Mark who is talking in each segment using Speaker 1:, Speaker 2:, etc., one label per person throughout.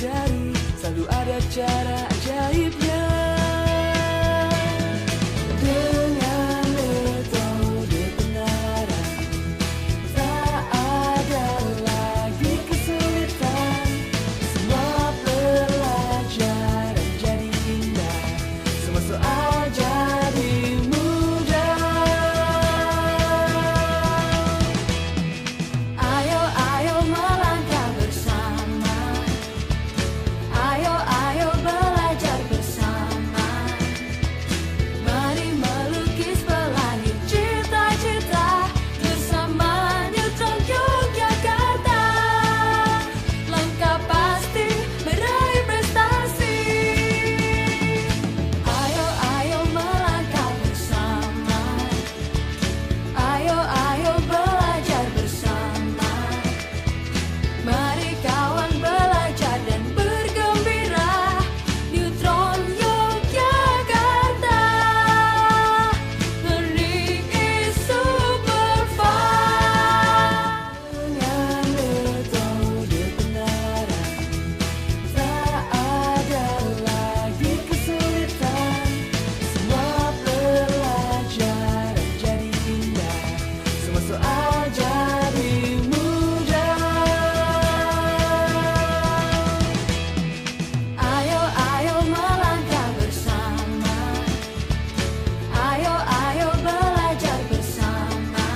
Speaker 1: pelajari, selalu ada cara ajaibnya. Dengan metode pengarang, tak ada lagi kesulitan. Semua pelajaran jadi indah, semua soal jadi mudah. Ayo, ayo melangkah bersama. Ayo, ayo belajar bersama. Mari melukis pelangi cita-cita bersama Newton Yogyakarta. Langkah pasti meraih prestasi. Ayo, ayo melangkah bersama. Ayo, ayo belajar bersama. Mari kawan belajar dan bergembira. Newton Yogyakarta, learning is super fun. Dengan metode pengarang, tak ada lagi kesulitan. Semua pelajaran jadi indah, semua soal jadi mudah. Ayo, ayo melangkah bersama. Ayo, ayo belajar bersama.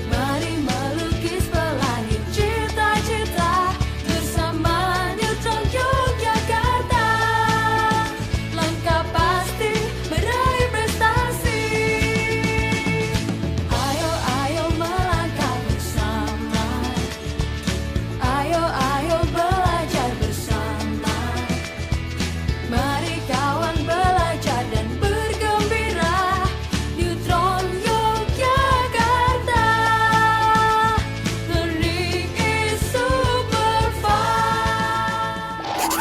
Speaker 1: Mari melukis pelangi cita-cita bersama Newton Yogyakarta. Langkah pasti meraih prestasi. Ayo, ayo melangkah bersama. Ayo, ayo belajar bersama. Mari kawan belajar dan bergembira. Newton Yogyakarta, learning is super fun.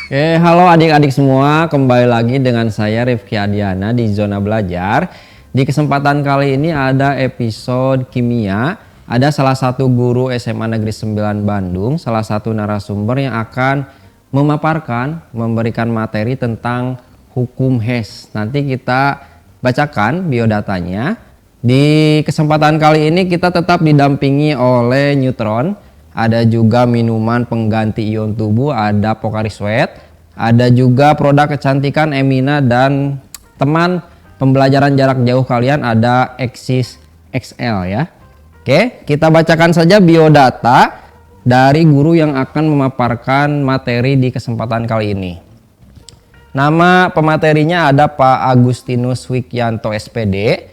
Speaker 2: Oke, halo adik-adik semua, kembali lagi dengan saya Rifki Adiana di Zona Belajar. Di kesempatan kali ini ada episode kimia. Ada salah satu guru SMA Negeri 9 Bandung, salah satu narasumber yang akan memaparkan, memberikan materi tentang hukum Hess. Nanti kita bacakan biodatanya. Di kesempatan kali ini kita tetap didampingi oleh Neutron. Ada juga minuman pengganti ion tubuh, ada Pocari Sweat, ada juga produk kecantikan Emina, dan teman pembelajaran jarak jauh kalian ada Exis XL ya. Oke, kita bacakan saja biodata dari guru yang akan memaparkan materi di kesempatan kali ini. Nama pematerinya ada Pak Agustinus Wikyanto SPD.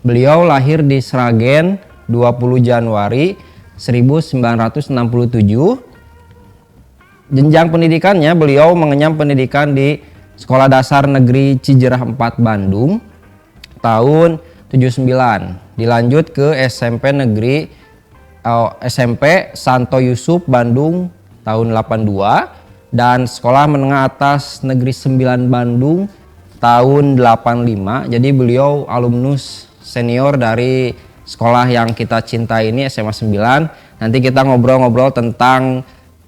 Speaker 2: Beliau lahir di Sragen 20 Januari 1967. Jenjang pendidikannya beliau mengenyam pendidikan di Sekolah Dasar Negeri Cijerah 4 Bandung tahun 79. Dilanjut ke SMP Santo Yusuf Bandung tahun 82 dan Sekolah Menengah Atas Negeri 9 Bandung tahun 85. Jadi beliau alumnus senior dari sekolah yang kita cintai ini, SMA 9. Nanti kita ngobrol-ngobrol tentang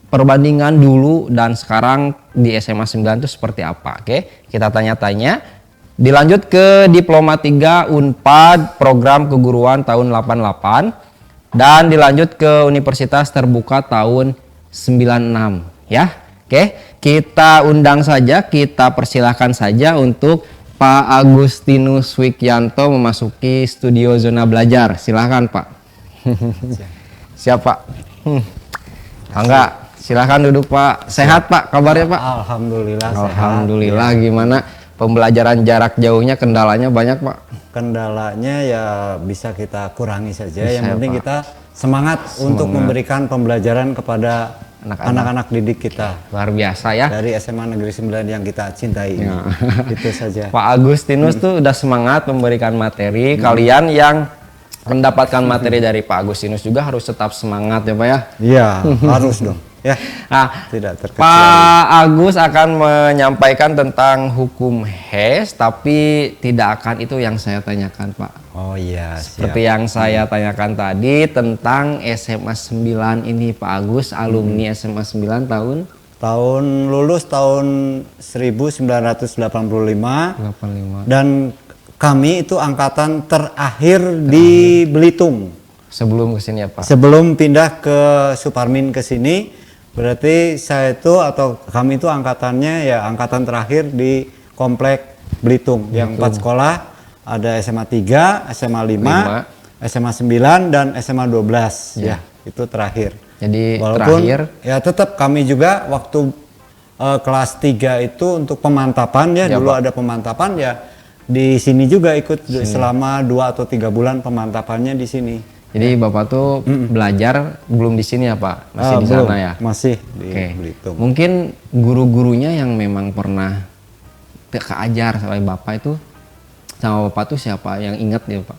Speaker 2: perbandingan dulu dan sekarang di SMA 9 itu seperti apa. Oke, kita tanya-tanya. Dilanjut ke Diploma 3 Unpad Program Keguruan tahun 88 dan dilanjut ke Universitas Terbuka tahun 96 ya. Oke, kita undang saja, kita persilahkan saja untuk Pak Agustinus Wikyanto memasuki studio Zona Belajar. Silahkan Pak. Siap Pak. Enggak, silahkan duduk Pak. Sehat Pak, kabarnya Pak?
Speaker 3: Alhamdulillah.
Speaker 2: Alhamdulillah.
Speaker 3: Sehat.
Speaker 2: Gimana pembelajaran jarak jauhnya, kendalanya banyak Pak?
Speaker 3: Kendalanya ya bisa kita kurangi saja.
Speaker 2: Bisa,
Speaker 3: yang penting
Speaker 2: Pak.
Speaker 3: kita semangat untuk memberikan pembelajaran kepada anak-anak didik kita.
Speaker 2: Luar biasa ya.
Speaker 3: Dari SMA Negeri 9 yang kita cintai.
Speaker 2: Ya.
Speaker 3: Itu saja.
Speaker 2: Pak Agustinus tuh udah semangat memberikan materi. Kalian yang mendapatkan materi dari Pak Agustinus juga harus tetap semangat ya Pak ya.
Speaker 3: Iya, harus dong. ya.
Speaker 2: Nah,
Speaker 3: Tidak terkecuali.
Speaker 2: Pak Agus akan menyampaikan tentang hukum HES, tapi tidak akan itu yang saya tanyakan, Pak.
Speaker 3: Oh iya,
Speaker 2: Seperti yang saya tanyakan tadi tentang SMA 9 ini, Pak Agus, alumni SMA 9
Speaker 3: tahun lulus tahun 1985
Speaker 2: 85.
Speaker 3: dan kami itu angkatan terakhir di Belitung.
Speaker 2: Sebelum kesini ya, Pak?
Speaker 3: Sebelum pindah ke Suparmin ke sini, berarti saya itu atau kami itu angkatannya ya angkatan terakhir di komplek Belitung. Yang 4 sekolah, ada SMA 3, SMA 5, SMA 9 dan SMA 12 ya, itu terakhir.
Speaker 2: Jadi
Speaker 3: walaupun
Speaker 2: terakhir
Speaker 3: ya tetap kami juga waktu kelas 3 itu untuk pemantapan ya, dulu
Speaker 2: Pak.
Speaker 3: ada pemantapan ya di sini juga ikut selama 2 atau 3 bulan pemantapannya di sini.
Speaker 2: Jadi Bapak tuh belajar belum di sini ya, Pak? Masih di
Speaker 3: Belum,
Speaker 2: sana ya?
Speaker 3: Masih di
Speaker 2: Oke.
Speaker 3: Belitung.
Speaker 2: Mungkin guru-gurunya yang memang pernah keajar sama Bapak itu, sama Bapak tuh siapa yang ingat ya, Pak?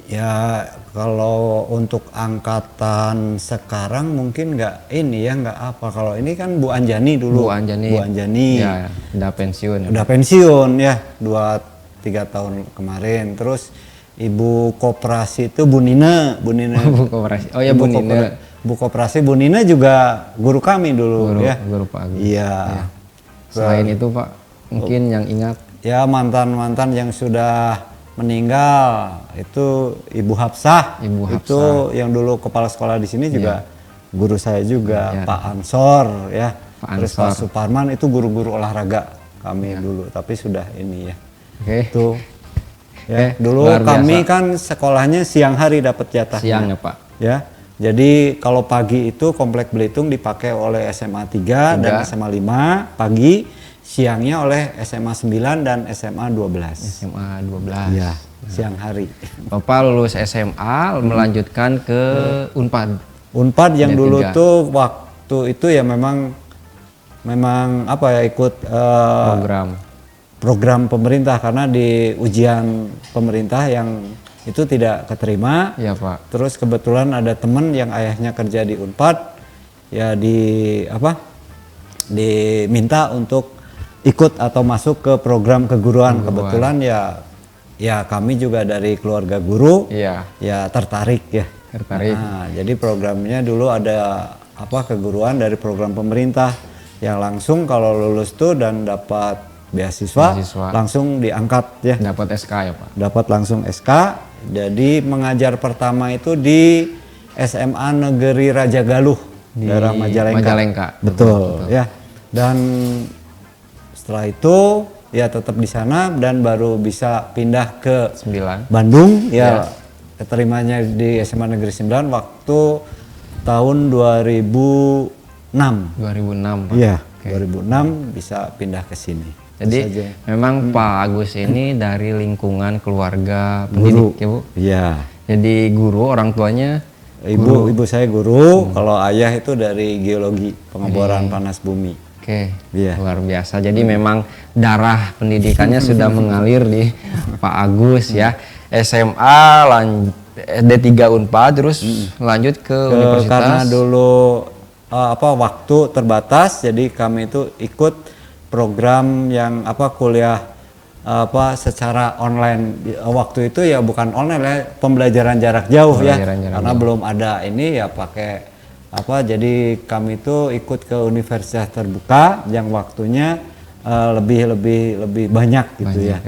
Speaker 3: Ya kalau untuk angkatan sekarang mungkin nggak ini ya, nggak apa. Kalau ini kan Bu Anjani dulu.
Speaker 2: Bu Anjani.
Speaker 3: Bu Anjani.
Speaker 2: Ya, udah pensiun ya.
Speaker 3: Udah pensiun ya 2-3 tahun kemarin. Terus Ibu Koperasi itu Bu Nina. Bu Nina.
Speaker 2: Bu Koperasi. Oh ya, Bu Nina.
Speaker 3: Bu Koperasi, Bu Nina juga guru kami dulu ya.
Speaker 2: Guru Pak Agus.
Speaker 3: Iya.
Speaker 2: Selain itu Pak, mungkin yang ingat?
Speaker 3: Ya mantan-mantan yang sudah meninggal itu Ibu Hapsah.
Speaker 2: Ibu Hapsah.
Speaker 3: Itu yang dulu kepala sekolah di sini juga guru saya juga.
Speaker 2: Ya.
Speaker 3: Pak Ansor ya.
Speaker 2: Pak
Speaker 3: Terus
Speaker 2: Ansor.
Speaker 3: Pak Suparman itu guru-guru olahraga kami dulu, tapi sudah ini ya.
Speaker 2: Oke.
Speaker 3: Itu ya, dulu
Speaker 2: luar
Speaker 3: kami
Speaker 2: biasa.
Speaker 3: kan sekolahnya siang hari dapat jatahnya.
Speaker 2: Siang ya, Pak.
Speaker 3: Ya. Jadi kalau pagi itu komplek Belitung dipakai oleh SMA 3 dan SMA 5 pagi, siangnya oleh SMA 9 dan SMA 12.
Speaker 2: SMA 12.
Speaker 3: Iya, siang hari.
Speaker 2: Bapak lulus SMA melanjutkan ke Unpad.
Speaker 3: Unpad yang
Speaker 2: D3.
Speaker 3: dulu tuh waktu itu ya memang apa ya ikut program pemerintah karena di ujian pemerintah yang itu tidak keterima.
Speaker 2: Iya, Pak.
Speaker 3: Terus kebetulan ada teman yang ayahnya kerja di Unpad ya diminta untuk ikut atau masuk ke program keguruan. Kebetulan ya kami juga dari keluarga guru.
Speaker 2: Iya.
Speaker 3: Ya tertarik ya.
Speaker 2: Tertarik.
Speaker 3: Nah, jadi programnya dulu ada keguruan dari program pemerintah yang langsung kalau lulus tuh dan dapat beasiswa langsung diangkat ya.
Speaker 2: Dapat SK ya, Pak.
Speaker 3: Dapat langsung SK. Jadi mengajar pertama itu di SMA Negeri Raja Galuh
Speaker 2: Di
Speaker 3: daerah Majalengka. Betul ya. Dan setelah itu ya tetap di sana dan baru bisa pindah ke
Speaker 2: 9.
Speaker 3: Bandung ya. Keterimanya di SMA Negeri 9 waktu tahun 2006.
Speaker 2: 2006, Pak.
Speaker 3: Iya,
Speaker 2: Oke.
Speaker 3: 2006 bisa pindah ke sini.
Speaker 2: Jadi memang Pak Agus ini dari lingkungan keluarga pendidik ya, Bu?
Speaker 3: Iya.
Speaker 2: Jadi guru, orang tuanya
Speaker 3: Ibu saya guru, kalau ayah itu dari geologi, pengeboran panas bumi.
Speaker 2: Oke,
Speaker 3: Iya.
Speaker 2: luar biasa. Jadi memang darah pendidikannya sudah mengalir di Pak Agus ya. SMA D3 Unpad terus lanjut ke universitas.
Speaker 3: Karena dulu waktu terbatas, jadi kami itu ikut program yang kuliah secara online. Waktu itu ya bukan online ya, pembelajaran jarak jauh karena belum ada ini ya pakai jadi kami itu ikut ke universitas terbuka yang waktunya lebih banyak gitu ya.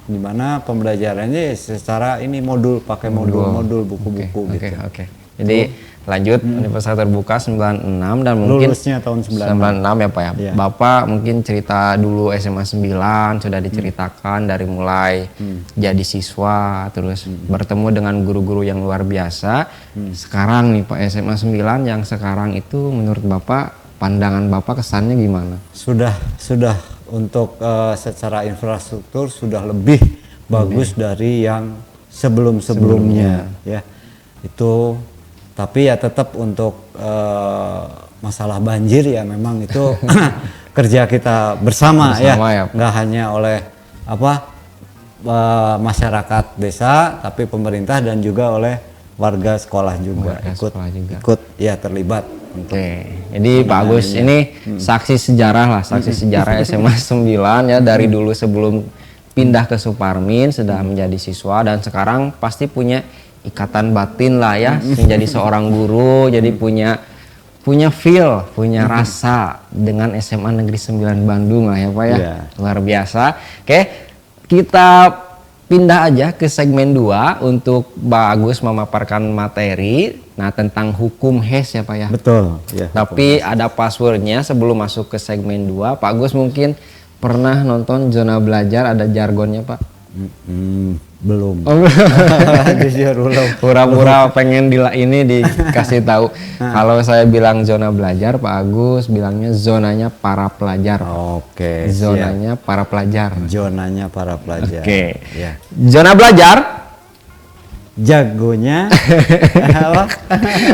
Speaker 3: Dimana pembelajarannya secara ini pakai modul buku-buku gitu.
Speaker 2: Oke. Jadi lanjut universitas terbuka 96 dan mungkin
Speaker 3: lulusnya tahun
Speaker 2: 96 ya, Pak ya.
Speaker 3: Iya.
Speaker 2: Bapak mungkin cerita dulu SMA 9 sudah diceritakan dari mulai jadi siswa terus bertemu dengan guru-guru yang luar biasa. Sekarang nih Pak, SMA 9 yang sekarang itu menurut Bapak, pandangan Bapak kesannya gimana?
Speaker 3: Sudah untuk secara infrastruktur sudah lebih bagus dari yang sebelumnya ya. Itu tapi ya tetap untuk masalah banjir ya memang itu kerja kita bersama ya. Nggak hanya oleh masyarakat desa tapi pemerintah dan juga oleh warga sekolah juga
Speaker 2: Warga sekolah juga.
Speaker 3: ikut ya terlibat.
Speaker 2: Oke, jadi Pak Agus ini saksi sejarah lah, saksi sejarah SMA 9 ya, dari dulu sebelum pindah ke Suparmin sudah menjadi siswa dan sekarang pasti punya ikatan batin lah ya, menjadi seorang guru, jadi punya feel, punya rasa dengan SMA Negeri 9 Bandung lah ya Pak ya.
Speaker 3: Iya.
Speaker 2: Luar biasa. Oke, kita pindah aja ke segmen 2 untuk Pak Agus memaparkan materi tentang hukum HES ya Pak ya.
Speaker 3: Betul. Ya,
Speaker 2: Tapi ada passwordnya sebelum masuk ke segmen 2. Pak Agus mungkin pernah nonton Zona Belajar, ada jargonnya Pak?
Speaker 3: belum.
Speaker 2: Oh,
Speaker 3: Jujur belum.
Speaker 2: pura-pura pengen ini dikasih tahu. Kalau saya bilang zona belajar, Pak Agus bilangnya zonanya para pelajar.
Speaker 3: Oke.
Speaker 2: Zonanya para pelajar.
Speaker 3: Zonanya para pelajar.
Speaker 2: Oke.
Speaker 3: Ya.
Speaker 2: Zona belajar.
Speaker 3: Jagonya apa?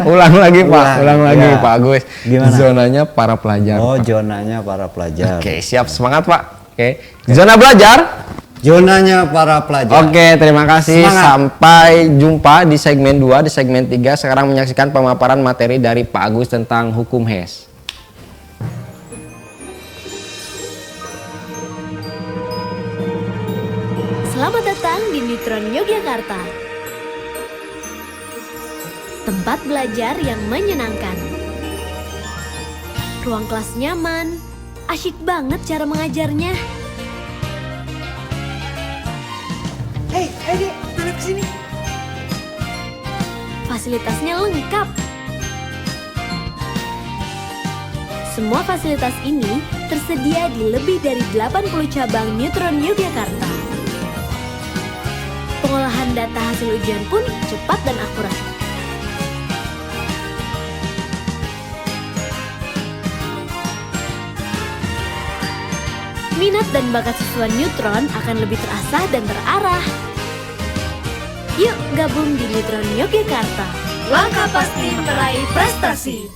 Speaker 2: Ulang lagi Pak, ulang lagi
Speaker 3: ya.
Speaker 2: Pak Agus.
Speaker 3: Gimana?
Speaker 2: Zonanya para pelajar.
Speaker 3: Oh,
Speaker 2: Pak.
Speaker 3: zonanya para pelajar.
Speaker 2: Oke, siap, semangat Pak. Oke. Zona belajar.
Speaker 3: Zonanya para pelajar.
Speaker 2: Oke, terima kasih.
Speaker 3: Semangat.
Speaker 2: Sampai jumpa di segmen 2, di segmen 3. Sekarang menyaksikan pemaparan materi dari Pak Agus tentang hukum HES.
Speaker 4: Selamat datang di Neutron Yogyakarta. Tempat belajar yang menyenangkan. Ruang kelas nyaman, asyik banget cara mengajarnya.
Speaker 1: Hei, ayo anak sini.
Speaker 4: Fasilitasnya lengkap. Semua fasilitas ini tersedia di lebih dari 80 cabang Neutron Yogyakarta. Pengolahan data hasil ujian pun cepat dan akurat. Minat dan bakat siswa Neutron akan lebih terasah dan terarah. Yuk gabung di Neutron Yogyakarta. Langkah pasti meraih prestasi.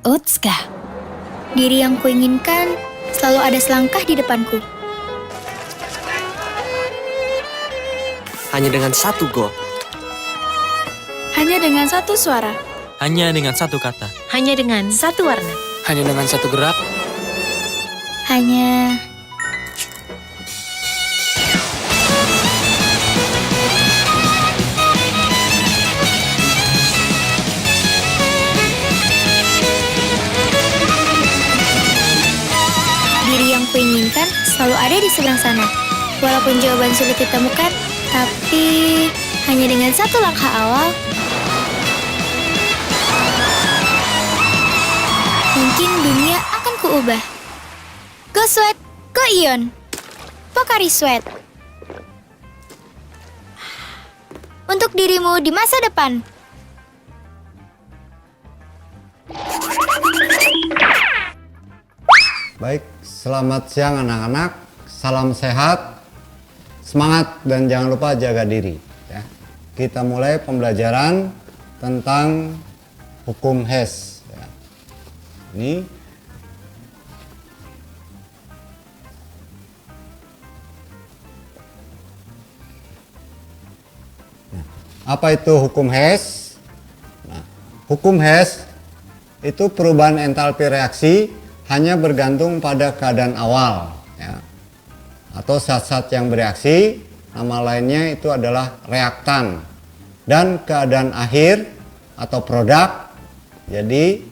Speaker 5: Utska, diri yang kuinginkan selalu ada selangkah di depanku.
Speaker 6: Hanya dengan satu gol.
Speaker 5: Hanya dengan satu suara.
Speaker 6: Hanya dengan satu kata.
Speaker 4: Hanya dengan satu warna.
Speaker 6: Hanya dengan satu gerak.
Speaker 5: Hanya... Diri yang kuinginkan selalu ada di seberang sana. Walaupun jawaban sulit ditemukan, tapi hanya dengan satu langkah awal, mungkin dunia akan kuubah. Go Sweat, Go Ion, Pocari Sweat. Untuk dirimu di masa depan.
Speaker 3: Baik, selamat siang anak-anak. Salam sehat, semangat dan jangan lupa jaga diri. Ya. Kita mulai pembelajaran tentang hukum HES. Ya. Ini apa itu hukum HES? Nah, hukum HES itu perubahan entalpi reaksi hanya bergantung pada keadaan awal, ya. Atau zat-zat yang bereaksi, nama lainnya itu adalah reaktan, dan keadaan akhir atau produk. Jadi,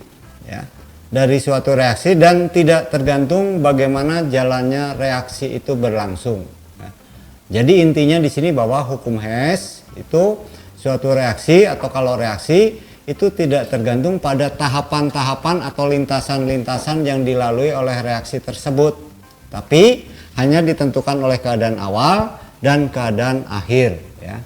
Speaker 3: ya, dari suatu reaksi dan tidak tergantung bagaimana jalannya reaksi itu berlangsung. Ya. Jadi intinya di sini bahwa hukum HES itu suatu reaksi atau kalau reaksi itu tidak tergantung pada tahapan-tahapan atau lintasan-lintasan yang dilalui oleh reaksi tersebut, tapi hanya ditentukan oleh keadaan awal dan keadaan akhir, ya.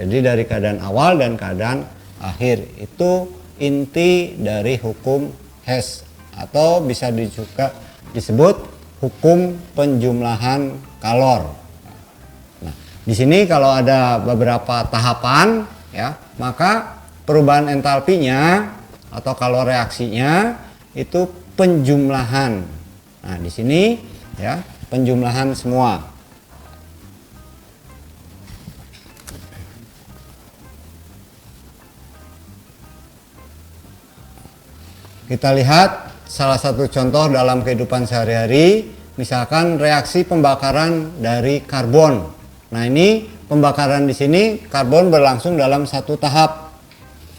Speaker 3: Jadi dari keadaan awal dan keadaan akhir itu inti dari hukum HES atau bisa juga disebut hukum penjumlahan kalor. Nah, di sini kalau ada beberapa tahapan, ya, maka perubahan entalpinya atau kalor reaksinya itu penjumlahan. Nah, di sini ya, penjumlahan semua. Kita lihat salah satu contoh dalam kehidupan sehari-hari, misalkan reaksi pembakaran dari karbon. Nah, ini pembakaran di sini karbon berlangsung dalam satu tahap.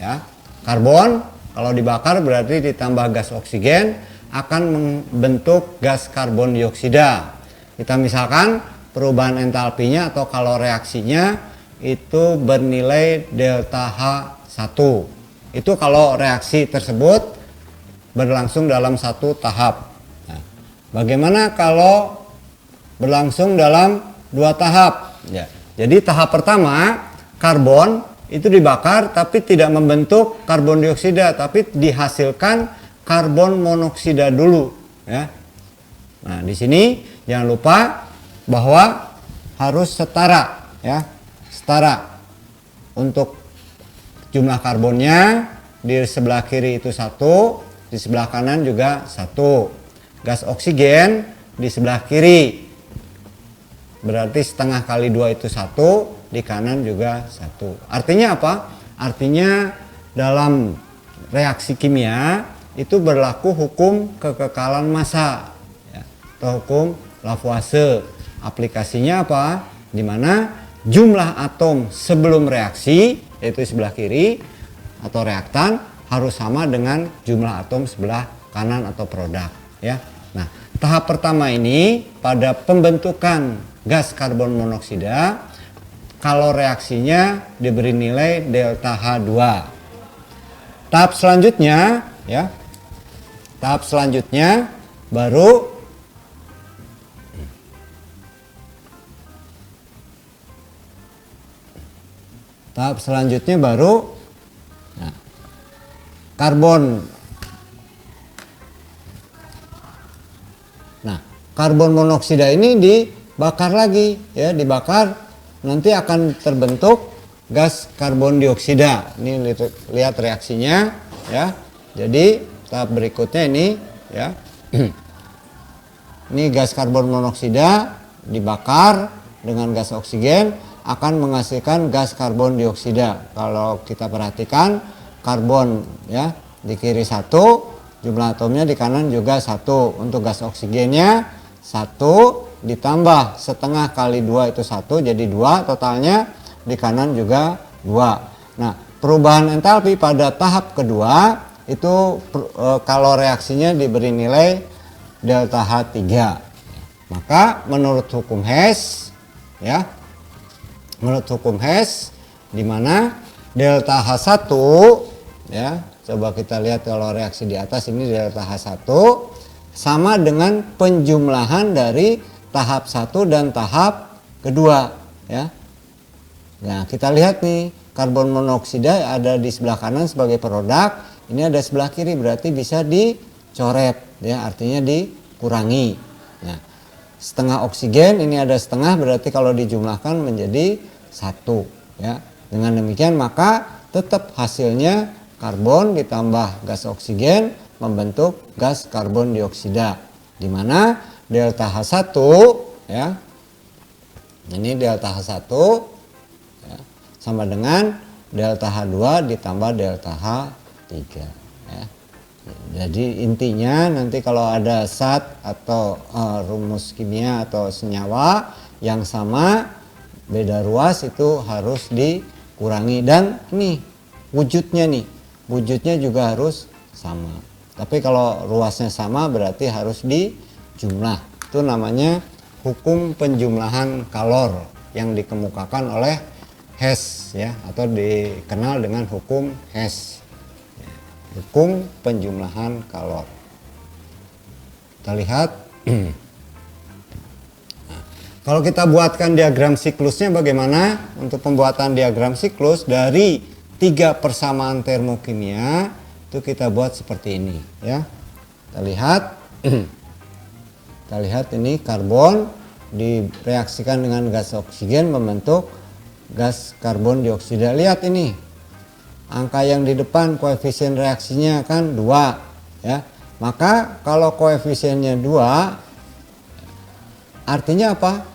Speaker 3: Ya, karbon kalau dibakar berarti ditambah gas oksigen akan membentuk gas karbon dioksida. Kita misalkan perubahan entalpinya atau kalau reaksinya itu bernilai delta H1. Itu kalau reaksi tersebut berlangsung dalam satu tahap. Nah, bagaimana kalau berlangsung dalam dua tahap? Ya, jadi tahap pertama karbon itu dibakar tapi tidak membentuk karbon dioksida, tapi dihasilkan karbon monoksida dulu. Ya. Nah, di sini jangan lupa bahwa harus setara, ya, setara untuk jumlah karbonnya. Di sebelah kiri itu 1, di sebelah kanan juga 1. Gas oksigen di sebelah kiri berarti setengah kali 2 itu 1, di kanan juga 1. Artinya apa? Artinya dalam reaksi kimia itu berlaku hukum kekekalan massa, ya, atau hukum Lavoisier. Aplikasinya apa? Dimana jumlah atom sebelum reaksi, yaitu sebelah kiri atau reaktan, harus sama dengan jumlah atom sebelah kanan atau produk. Ya. Nah, tahap pertama ini pada pembentukan gas karbon monoksida, kalau reaksinya diberi nilai delta H2. Tahap selanjutnya, ya, tahap selanjutnya baru nah, karbon. Nah, karbon monoksida ini dibakar lagi, ya, dibakar nanti akan terbentuk gas karbon dioksida. Ini lihat reaksinya, ya. Jadi tahap berikutnya ini, ya. Ini gas karbon monoksida dibakar dengan gas oksigen akan menghasilkan gas karbon dioksida. Kalau kita perhatikan karbon, ya, di kiri 1, jumlah atomnya di kanan juga 1. Untuk gas oksigennya 1 ditambah setengah kali 2 itu 1, jadi 2 totalnya, di kanan juga 2. Nah, perubahan entalpi pada tahap kedua itu kalau reaksinya diberi nilai delta H3. Maka menurut hukum Hess, ya, menurut hukum Hess, di mana delta H1, ya, coba kita lihat kalau reaksi di atas ini delta H1 sama dengan penjumlahan dari tahap 1 dan tahap kedua, ya. Nah, kita lihat nih, karbon monoksida ada di sebelah kanan sebagai produk, ini ada sebelah kiri, berarti bisa dicoret, ya, artinya dikurangi. Nah, setengah oksigen ini ada setengah, berarti kalau dijumlahkan menjadi 1, ya. Dengan demikian maka tetap hasilnya karbon ditambah gas oksigen membentuk gas karbon dioksida, di mana delta H1, ya, ini delta H1, ya, sama dengan delta H2 ditambah delta H3, ya. Jadi intinya nanti kalau ada zat atau rumus kimia atau senyawa yang sama beda ruas itu harus dikurangi, dan nih wujudnya juga harus sama. Tapi kalau ruasnya sama berarti harus dijumlah. Itu namanya hukum penjumlahan kalor yang dikemukakan oleh Hess, ya, atau dikenal dengan hukum Hess. Hukum penjumlahan kalor. Kita lihat. Kalau kita buatkan diagram siklusnya bagaimana? Untuk pembuatan diagram siklus dari 3 persamaan termokimia itu kita buat seperti ini, ya. Kita lihat ini karbon direaksikan dengan gas oksigen membentuk gas karbon dioksida. Lihat ini. Angka yang di depan koefisien reaksinya kan 2, ya. Maka kalau koefisiennya 2 artinya apa?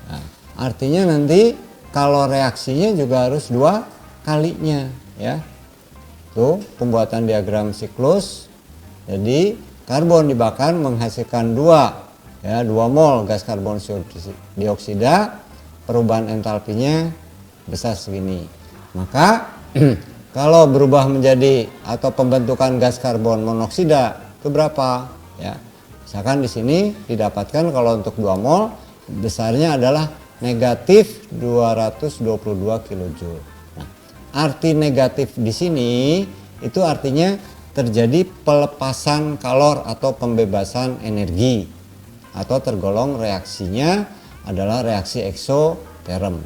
Speaker 3: Nah, artinya nanti kalau reaksinya juga harus 2 kalinya, ya. Tuh pembuatan diagram siklus Jadi karbon dibakar menghasilkan 2 mol gas karbon dioksida, perubahan entalpinya besar segini. Maka kalau berubah menjadi atau pembentukan gas karbon monoksida itu berapa? Ya. Misalkan di sini didapatkan kalau untuk 2 mol besarnya adalah negatif 222 kilojoule. Nah, arti negatif di sini itu artinya terjadi pelepasan kalor atau pembebasan energi, atau tergolong reaksinya adalah reaksi eksoterm.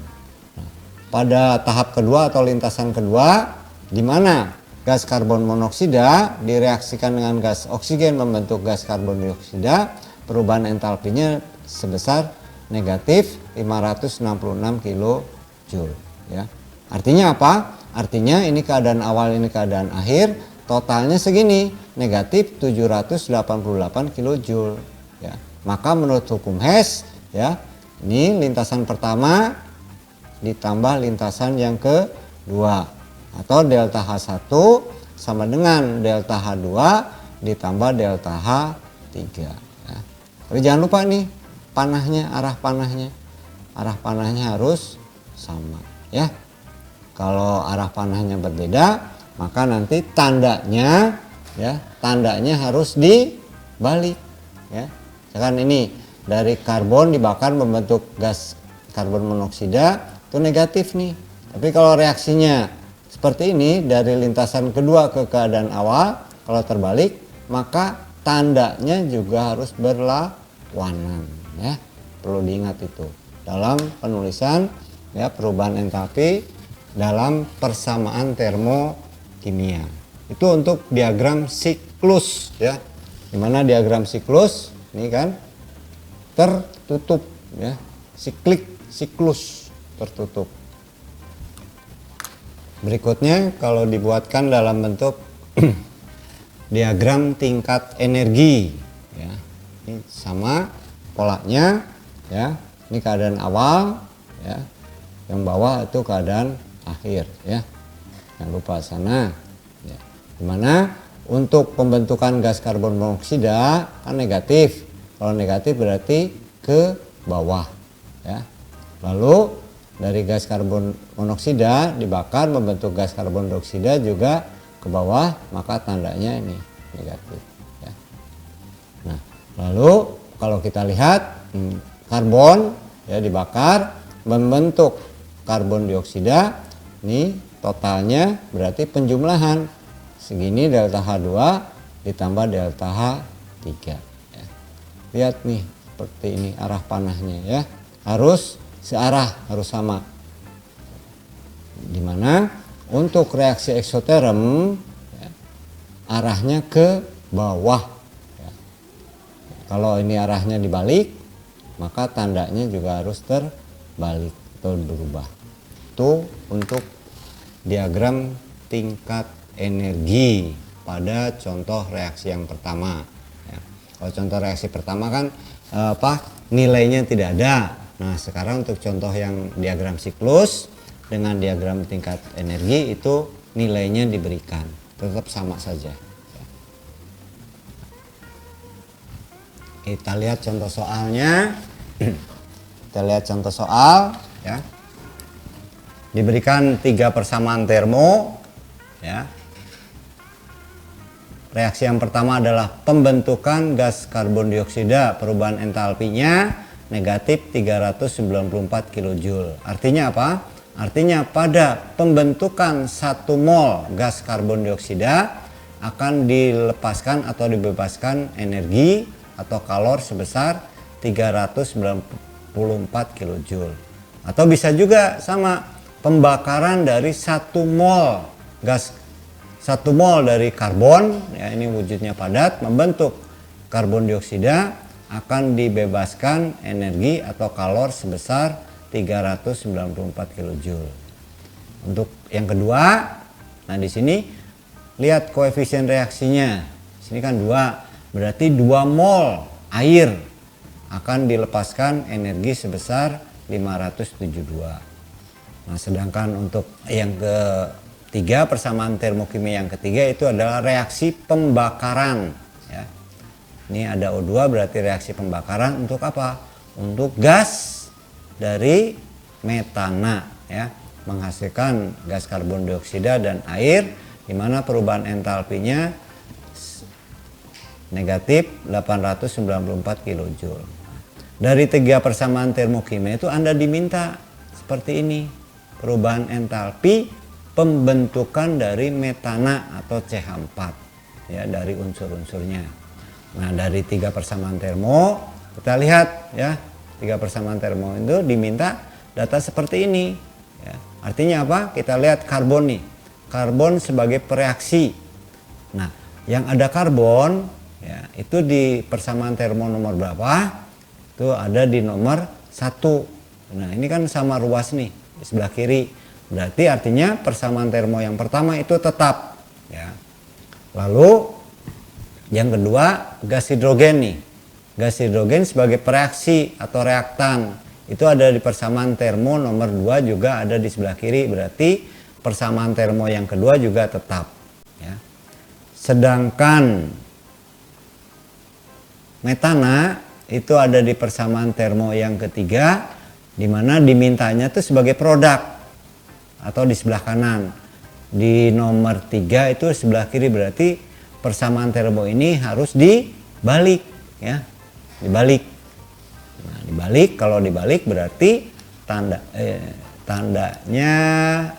Speaker 3: Nah, pada tahap kedua atau lintasan kedua, di mana gas karbon monoksida direaksikan dengan gas oksigen membentuk gas karbon dioksida, perubahan entalpinya sebesar negatif 566 kilojoule. Ya. Artinya apa? Artinya ini keadaan awal, ini keadaan akhir, totalnya segini, negatif 788 kilojoule. Ya. Maka menurut hukum Hess, ya, ini lintasan pertama ditambah lintasan yang kedua, atau delta H1 sama dengan delta H2 ditambah delta H3. Ya. Tapi jangan lupa nih panahnya, arah panahnya harus sama, ya. Kalau arah panahnya berbeda, maka nanti tandanya, ya, tandanya harus dibalik, ya. Misalkan ini dari karbon dibakar membentuk gas karbon monoksida, itu negatif nih. Tapi kalau reaksinya seperti ini dari lintasan kedua ke keadaan awal, kalau terbalik maka tandanya juga harus berlawanan, ya. Perlu diingat itu dalam penulisan, ya, perubahan entalpi dalam persamaan termokimia. Itu untuk diagram siklus, ya. Dimana diagram siklus ini kan tertutup, ya, siklus tertutup. Berikutnya kalau dibuatkan dalam bentuk diagram tingkat energi, ya, ini sama polanya, ya. Ini keadaan awal, ya, yang bawah itu keadaan akhir, ya. Jangan lupa sana, ya. Dimana untuk pembentukan gas karbon monoksida kan negatif. Kalau negatif berarti ke bawah, ya. Lalu dari gas karbon monoksida dibakar membentuk gas karbon dioksida juga ke bawah, maka tandanya ini negatif, ya. Nah, lalu kalau kita lihat karbon, ya, dibakar membentuk karbon dioksida, ini totalnya berarti penjumlahan segini delta H2 ditambah delta H3, ya. Lihat nih seperti ini arah panahnya, ya, harus searah, harus sama. Dimana untuk reaksi eksoterm, ya, arahnya ke bawah, ya. Kalau ini arahnya dibalik, maka tandanya juga harus terbalik atau berubah. Itu untuk diagram tingkat energi pada contoh reaksi yang pertama, ya. Kalau contoh reaksi pertama kan nilainya tidak ada. Nah, sekarang untuk contoh yang diagram siklus dengan diagram tingkat energi itu nilainya diberikan, tetap sama saja. Kita lihat contoh soalnya. Kita lihat contoh soal, ya. Diberikan 3 persamaan termo, ya. Reaksi yang pertama adalah pembentukan gas karbon dioksida, perubahan entalpinya negatif 394 kilojoule. Artinya apa? Artinya pada pembentukan 1 mol gas karbon dioksida akan dilepaskan atau dibebaskan energi atau kalor sebesar 394 kilojoule. Atau bisa juga sama, pembakaran dari 1 mol gas, 1 mol dari karbon, ya, ini wujudnya padat, membentuk karbon dioksida akan dibebaskan energi atau kalor sebesar 394 kilojoule. Untuk yang kedua, nah di sini lihat koefisien reaksinya. Sini kan 2, berarti 2 mol air akan dilepaskan energi sebesar 572. Nah, sedangkan untuk yang ketiga, persamaan termokimia yang ketiga itu adalah reaksi pembakaran. Ini ada O2 berarti reaksi pembakaran untuk apa? Untuk gas dari metana ya, menghasilkan gas karbon dioksida dan air, di mana perubahan entalpinya negatif 894 kilojoule. Dari 3 persamaan termokimia itu Anda diminta seperti ini, perubahan entalpi pembentukan dari metana atau CH4 ya, dari unsur-unsurnya. Nah, dari 3 persamaan termo kita lihat ya, 3 persamaan termo itu diminta data seperti ini ya. Artinya apa? Kita lihat karbon nih, karbon sebagai pereaksi. Nah, yang ada karbon ya, itu di persamaan termo nomor berapa? Itu ada di nomor 1. Nah, ini kan sama ruas nih di sebelah kiri. Berarti artinya persamaan termo yang pertama itu tetap ya. Lalu yang kedua gas hidrogen nih. Gas hidrogen sebagai pereaksi atau reaktan itu ada di persamaan termo nomor 2, juga ada di sebelah kiri. Berarti persamaan termo yang kedua juga tetap ya. Sedangkan metana itu ada di persamaan termo yang ketiga, di mana dimintanya itu sebagai produk atau di sebelah kanan. Di nomor 3 itu sebelah kiri, berarti persamaan termo ini harus dibalik ya, dibalik. Nah, dibalik, kalau dibalik berarti tandanya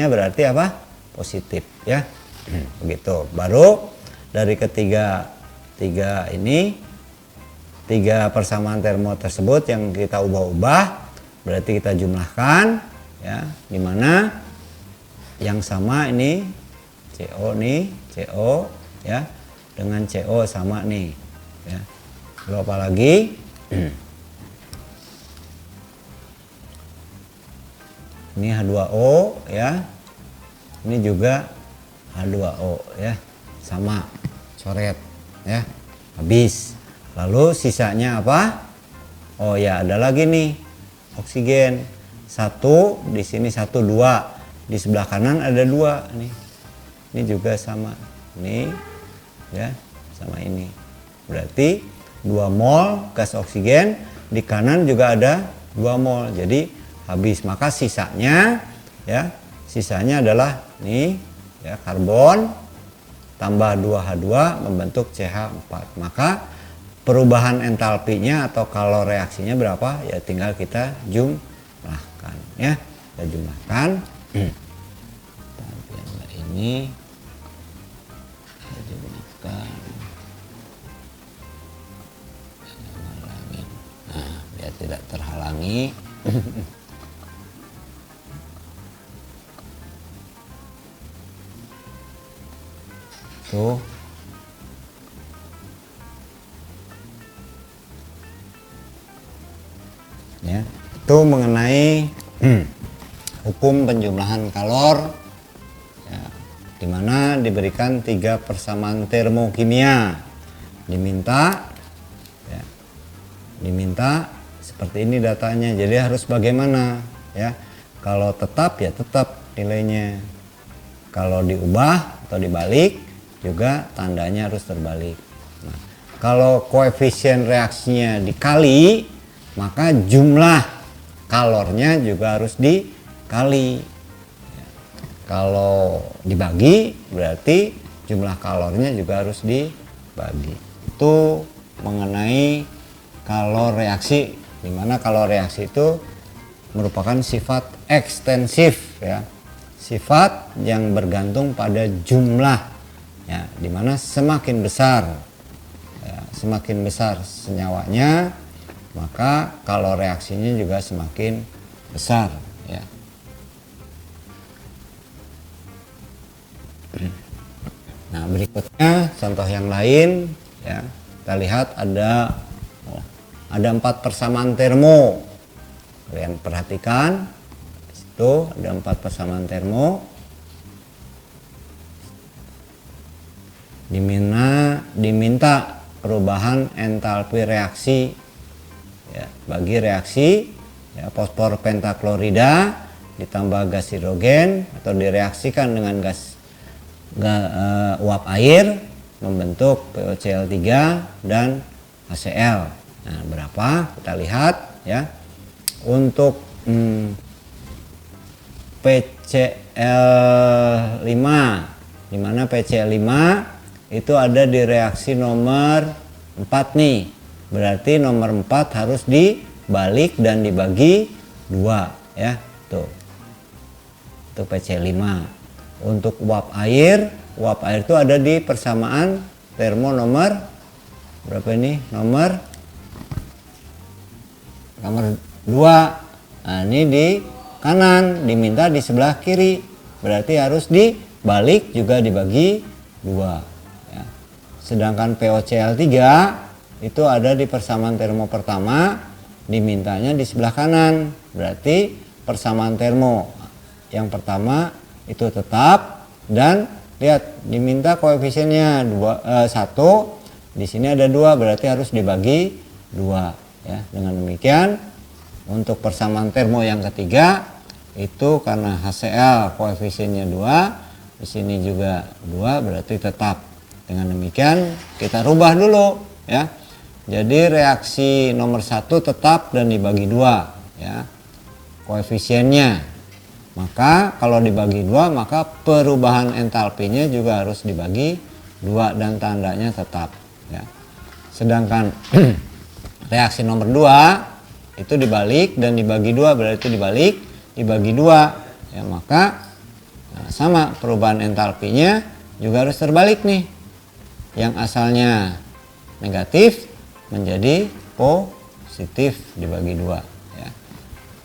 Speaker 3: berarti apa? Positif ya. Begitu. Baru dari tiga persamaan termo tersebut yang kita ubah-ubah, berarti kita jumlahkan ya, dimana yang sama ini CO nih, CO ya, dengan CO sama nih ya. Lalu apa lagi? Ini H2O ya, ini juga H2O ya, sama, coret ya, habis. Lalu sisanya apa? Oh ya, ada lagi nih oksigen. 1 di sini, 1 2 di sebelah kanan ada 2 nih. Ini juga sama. Ini ya, sama ini. Berarti 2 mol gas oksigen, di kanan juga ada 2 mol. Jadi habis. Maka sisanya ya, sisanya adalah nih ya, karbon tambah 2H2 membentuk CH4. Maka perubahan entalpinya atau kalor reaksinya berapa? Ya tinggal kita jumlahkan ya. Kita jumlahkan. Ini kita jumlahkan. Nah, biar tidak terhalangi. Tuh. Ya, itu mengenai hukum penjumlahan kalor ya, dimana diberikan 3 persamaan termokimia, diminta seperti ini datanya. Jadi harus bagaimana ya, kalau tetap ya tetap nilainya, kalau diubah atau dibalik juga tandanya harus terbalik. Nah, kalau koefisien reaksinya dikali, maka jumlah kalornya juga harus dikali. Kalau dibagi berarti jumlah kalornya juga harus dibagi. Itu mengenai kalor reaksi, dimana kalor reaksi itu merupakan sifat ekstensif ya, sifat yang bergantung pada jumlah ya, dimana semakin besar senyawanya, maka kalor reaksinya juga semakin besar ya. Nah, berikutnya contoh yang lain ya. Kita lihat ada 4 persamaan termo. Kalian perhatikan di situ ada 4 persamaan termo. Diminta perubahan entalpi reaksi ya, bagi reaksi ya, fosfor pentaklorida ditambah gas hidrogen atau direaksikan dengan gas uap air membentuk POCl3 dan HCl. Nah, berapa? Kita lihat ya. Untuk PCl5, di mana PCl5 itu ada di reaksi nomor 4 nih. Berarti nomor 4 harus dibalik dan dibagi 2 ya. Tuh. Itu PCl5. Untuk uap air itu ada di persamaan termo nomor berapa ini? Nomor 2. Nah, ini di kanan, diminta di sebelah kiri. Berarti harus dibalik juga dibagi 2 ya. Sedangkan POCl3 itu ada di persamaan termo pertama, dimintanya di sebelah kanan. Berarti persamaan termo yang pertama itu tetap, dan lihat diminta koefisiennya 1, di sini ada 2, berarti harus dibagi 2 ya. Dengan demikian untuk persamaan termo yang ketiga itu karena HCl koefisiennya 2, di sini juga 2, berarti tetap. Dengan demikian kita rubah dulu ya. Jadi reaksi nomor 1 tetap dan dibagi 2 ya koefisiennya. Maka kalau dibagi 2 maka perubahan entalpinya juga harus dibagi 2 dan tandanya tetap ya. Sedangkan reaksi nomor 2 itu dibalik dan dibagi 2, berarti dibagi 2 ya. Maka sama perubahan entalpinya juga harus terbalik nih. Yang asalnya negatif menjadi positif dibagi 2 ya.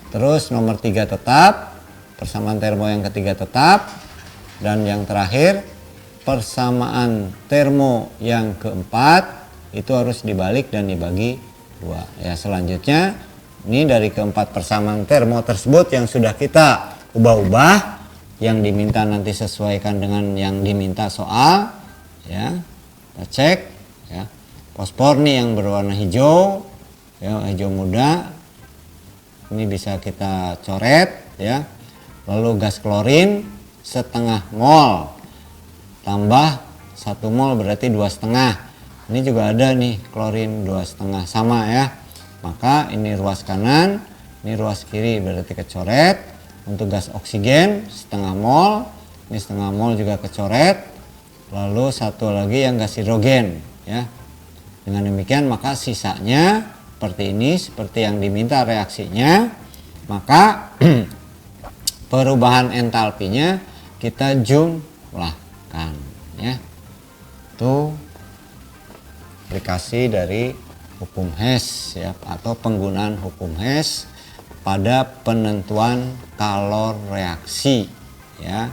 Speaker 3: Terus nomor 3 tetap, persamaan termo yang ketiga tetap, dan yang terakhir persamaan termo yang keempat itu harus dibalik dan dibagi 2 ya. Selanjutnya ini dari keempat persamaan termo tersebut yang sudah kita ubah-ubah, yang diminta nanti sesuaikan dengan yang diminta soal ya. Kita cek ya. Fosfor nih yang berwarna hijau ya, hijau muda, ini bisa kita coret ya. Lalu gas klorin setengah mol tambah 1 mol berarti 2,5. Ini juga ada nih klorin 2,5 sama ya. Maka ini ruas kanan, ini ruas kiri berarti kecoret. Untuk gas oksigen setengah mol, ini setengah mol juga kecoret. Lalu satu lagi yang gas hidrogen ya. Dengan demikian maka sisanya seperti ini, seperti yang diminta reaksinya. Maka perubahan entalpinya kita jumlahkan ya. Itu aplikasi dari hukum Hess ya, atau penggunaan hukum Hess pada penentuan kalor reaksi ya.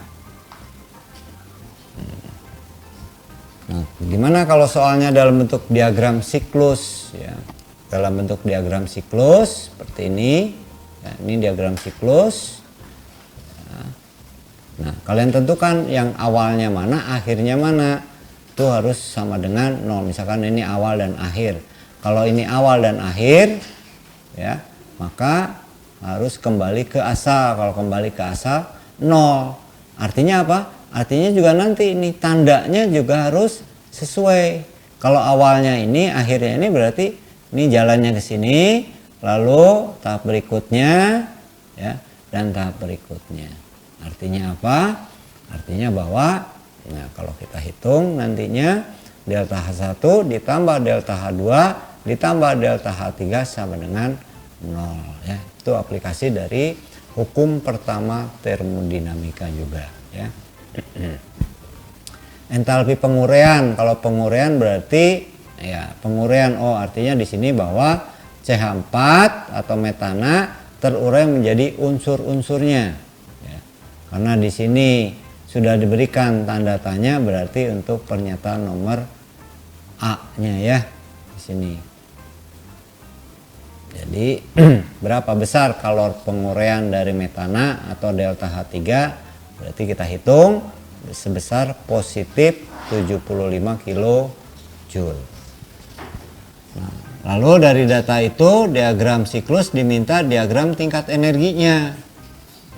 Speaker 3: Nah, gimana kalau soalnya dalam bentuk diagram siklus ya? Dalam bentuk diagram siklus seperti ini ya, ini diagram siklus. Nah, kalian tentukan yang awalnya mana, akhirnya mana. Itu harus sama dengan 0. Misalkan ini awal dan akhir. Kalau ini awal dan akhir ya, maka harus kembali ke asal. Kalau kembali ke asal 0. Artinya apa? Artinya juga nanti ini tandanya juga harus sesuai. Kalau awalnya ini, akhirnya ini, berarti ini jalannya ke sini, lalu tahap berikutnya ya, dan tahap berikutnya. Artinya apa? Artinya bahwa nah, kalau kita hitung nantinya delta H1 ditambah delta H2 ditambah delta H3 sama dengan 0 ya. Itu aplikasi dari hukum pertama termodinamika juga ya. Entalpi penguraian, kalau penguraian berarti ya penguraian artinya di sini bahwa CH4 atau metana terurai menjadi unsur-unsurnya ya. Karena di sini sudah diberikan tanda tanya, berarti untuk pernyataan nomor A-nya ya di sini. Jadi berapa besar kalor penguraian dari metana atau delta H3, berarti kita hitung sebesar positif 75 kJ. Nah, lalu dari data itu diagram siklus diminta diagram tingkat energinya.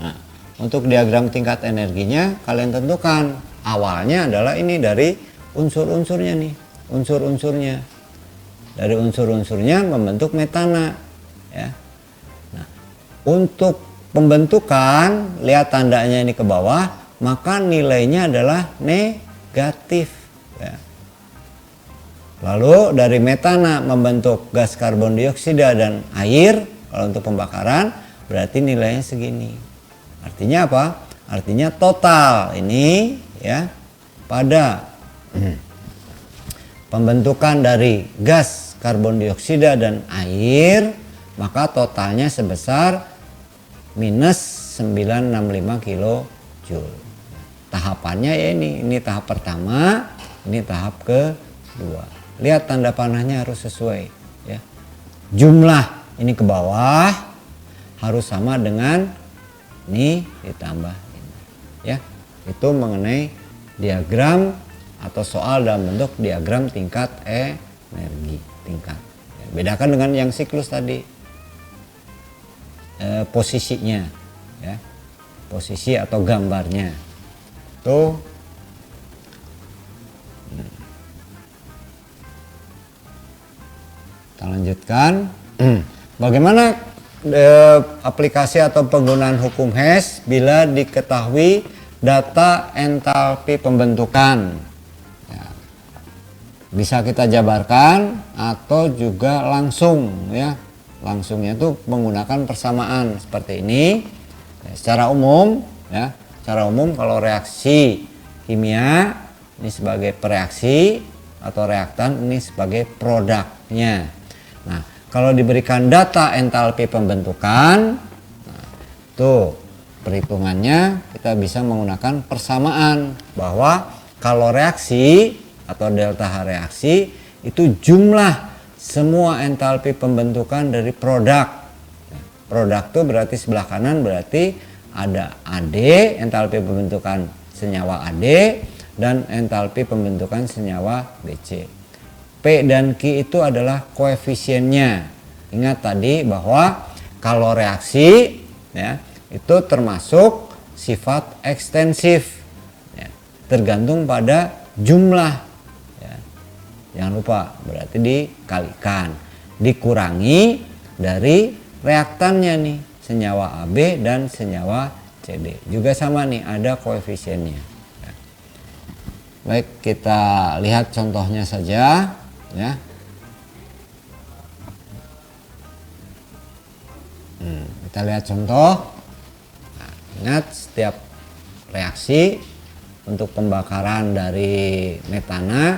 Speaker 3: Nah, untuk diagram tingkat energinya kalian tentukan awalnya adalah ini dari unsur-unsurnya nih, unsur-unsurnya. Dari unsur-unsurnya membentuk metana, ya. Nah, untuk pembentukan, lihat tandanya ini ke bawah, maka nilainya adalah negatif, ya. Lalu dari metana membentuk gas karbon dioksida dan air, kalau untuk pembakaran berarti nilainya segini. Artinya apa? Artinya total ini, ya, pada pembentukan dari gas karbon dioksida dan air, maka totalnya sebesar minus 965 kilojoule. Tahapannya ya ini tahap pertama, ini tahap kedua. Lihat tanda panahnya harus sesuai, ya. Jumlah ini ke bawah harus sama dengan ini ditambah ini, ya. Itu mengenai diagram atau soal dalam bentuk diagram tingkat energi tingkat. Bedakan dengan yang siklus tadi, posisinya, ya, posisi atau gambarnya. Tuh, kita lanjutkan. Bagaimana aplikasi atau penggunaan hukum Hess bila diketahui data entalpi pembentukan? Ya, bisa kita jabarkan atau juga langsung, ya. Langsungnya itu menggunakan persamaan seperti ini. Ya, secara umum, ya, secara umum kalau reaksi kimia ini sebagai pereaksi atau reaktan, ini sebagai produknya. Nah, kalau diberikan data entalpi pembentukan, nah, tuh perhitungannya kita bisa menggunakan persamaan, bahwa kalau reaksi atau delta H reaksi itu jumlah semua entalpi pembentukan dari produk. Produk itu berarti sebelah kanan berarti ada AD, entalpi pembentukan senyawa AD, dan entalpi pembentukan senyawa BC. P dan Q itu adalah koefisiennya. Ingat tadi bahwa kalau reaksi, ya, itu termasuk sifat ekstensif, ya, tergantung pada jumlah, ya. Jangan lupa berarti dikalikan, dikurangi dari reaktannya nih, senyawa AB dan senyawa CD juga sama nih, ada koefisiennya, ya. Baik, kita lihat contohnya saja, ya. Kita lihat contoh. Nah, ingat setiap reaksi untuk pembakaran dari metana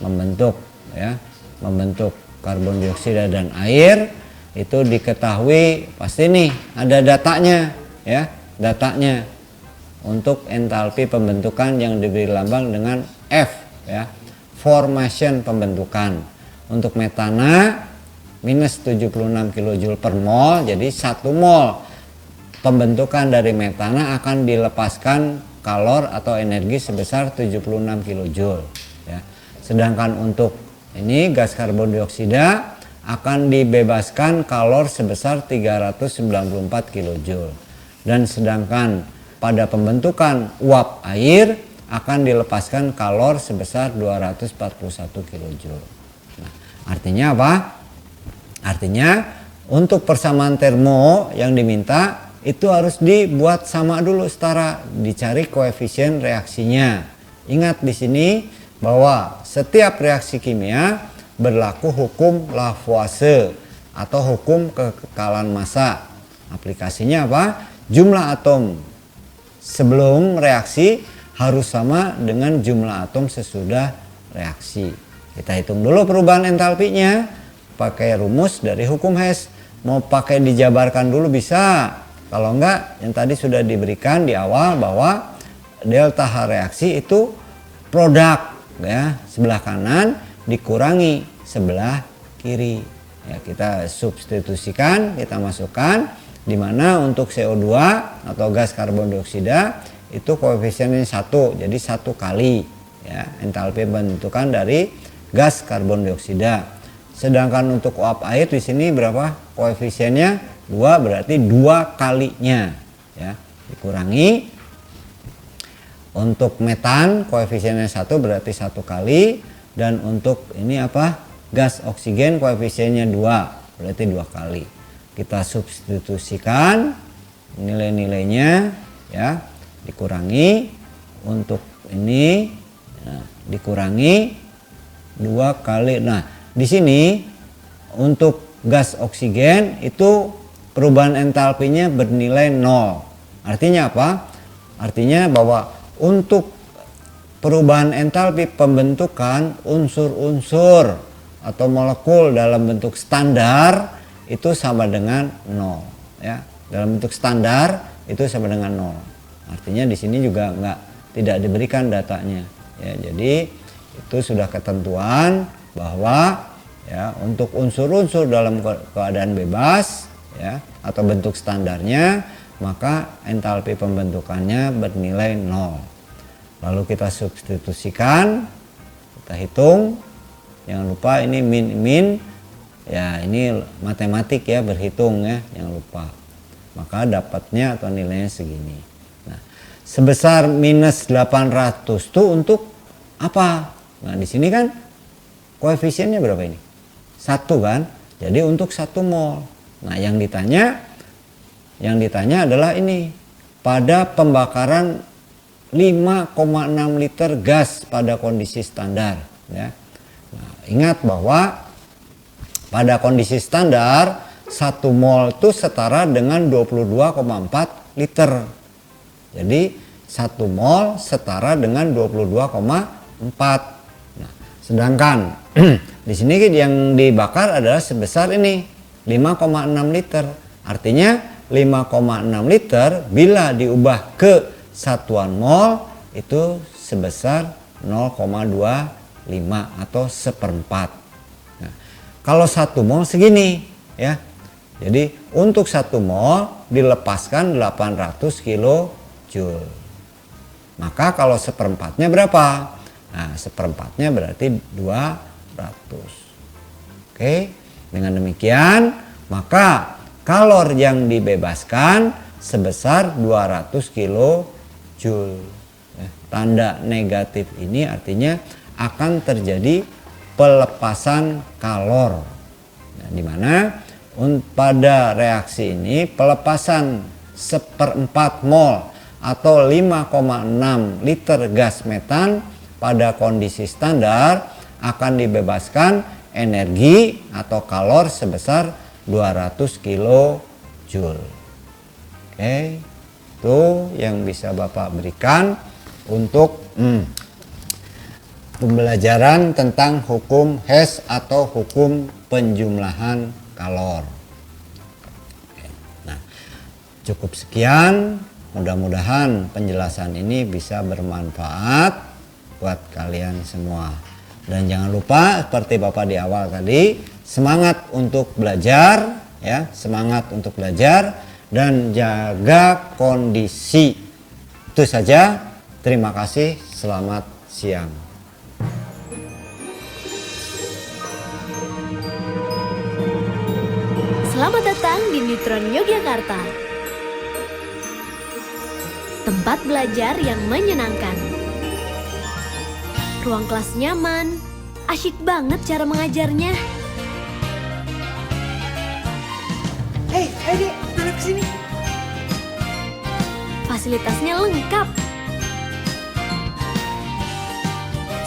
Speaker 3: membentuk, ya, membentuk karbon dioksida dan air, itu diketahui pasti nih ada datanya, ya, datanya untuk entalpi pembentukan yang diberi lambang dengan F, ya, formation pembentukan. Untuk metana minus 76 kJ per mol, jadi 1 mol pembentukan dari metana akan dilepaskan kalor atau energi sebesar 76 kJ, ya. Sedangkan untuk ini gas karbon dioksida akan dibebaskan kalor sebesar 394 kJ, dan sedangkan pada pembentukan uap air akan dilepaskan kalor sebesar 241 kJ. Nah, artinya apa? Artinya untuk persamaan termo yang diminta itu harus dibuat sama dulu, setara, dicari koefisien reaksinya. Ingat di sini bahwa setiap reaksi kimia berlaku hukum Lavoisier atau hukum kekekalan massa. Aplikasinya apa? Jumlah atom sebelum reaksi harus sama dengan jumlah atom sesudah reaksi. Kita hitung dulu perubahan entalpinya pakai rumus dari hukum Hess. Mau pakai dijabarkan dulu bisa. Kalau enggak, yang tadi sudah diberikan di awal bahwa delta H reaksi itu produk, ya, sebelah kanan dikurangi sebelah kiri. Ya, kita substitusikan, kita masukkan, di mana untuk CO2 atau gas karbon dioksida itu koefisiennya 1, jadi 1 kali, ya, entalpi pembentukan dari gas karbon dioksida. Sedangkan untuk uap air di sini berapa? Koefisiennya 2, berarti 2 kalinya, ya, dikurangi. Untuk metan koefisiennya 1 berarti 1 kali, dan untuk ini apa? Gas oksigen koefisiennya 2 berarti 2 kali. Kita substitusikan nilai-nilainya ya, dikurangi untuk ini dikurangi 2 kali. Nah, di sini untuk gas oksigen itu perubahan entalpinya bernilai 0. Artinya apa? Artinya bahwa untuk perubahan entalpi pembentukan unsur-unsur atau molekul dalam bentuk standar itu sama dengan 0 ya. Dalam bentuk standar itu sama dengan 0. Artinya di sini juga tidak diberikan datanya ya. Jadi itu sudah ketentuan bahwa ya untuk unsur-unsur dalam keadaan bebas ya atau bentuk standarnya, maka entalpi pembentukannya bernilai 0. Lalu kita substitusikan, kita hitung. Jangan lupa ini min ya, ini matematik ya, berhitung ya, jangan lupa. Maka dapatnya atau nilainya segini. Nah, sebesar minus 800 itu untuk apa? Nah, di sini kan koefisiennya berapa ini? 1 kan? Jadi untuk 1 mol. Nah, yang ditanya adalah ini, pada pembakaran 5,6 liter gas pada kondisi standar ya. Nah, ingat bahwa pada kondisi standar 1 mol itu setara dengan 22,4 liter. Jadi 1 mol setara dengan 22,4. Nah, sedangkan di sini yang dibakar adalah sebesar ini 5,6 liter. Artinya 5,6 liter bila diubah ke satuan mol itu sebesar 0,25 atau 1/4. Nah, kalau 1 mol segini ya. Jadi untuk 1 mol dilepaskan 800 kilojoule. Maka kalau 1/4-nya berapa? Nah, 1/4-nya berarti 200. Oke, dengan demikian maka kalor yang dibebaskan sebesar 200 kilojoule. Tanda negatif ini artinya akan terjadi pelepasan kalor. Nah, di mana pada reaksi ini pelepasan 1/4 mol atau 5,6 liter gas metan pada kondisi standar akan dibebaskan energi atau kalor sebesar 200 kilojoule. Oke, itu yang bisa Bapak berikan untuk pembelajaran tentang hukum Hess atau hukum penjumlahan kalor. Oke, nah, cukup sekian. Mudah-mudahan penjelasan ini bisa bermanfaat buat kalian semua. Dan jangan lupa seperti Bapak di awal tadi, semangat untuk belajar ya, semangat untuk belajar dan jaga kondisi. Itu saja. Terima kasih. Selamat siang.
Speaker 4: Selamat datang di Neutron Yogyakarta. Tempat belajar yang menyenangkan. Ruang kelas nyaman, asyik banget cara mengajarnya.
Speaker 1: Hei, ayo deh, anak kesini.
Speaker 4: Fasilitasnya lengkap.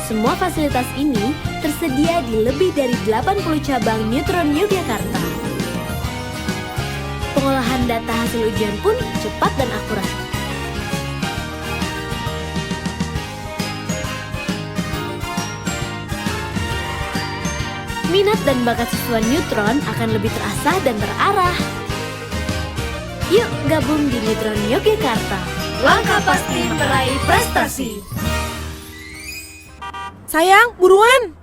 Speaker 4: Semua fasilitas ini tersedia di lebih dari 80 cabang Neutron Yogyakarta. Pengolahan data hasil ujian pun cepat dan akurat. Minat dan bakat siswa Neutron akan lebih terasah dan terarah. Yuk gabung di Neutron Yogyakarta. Langkah pasti meraih prestasi.
Speaker 1: Sayang, buruan.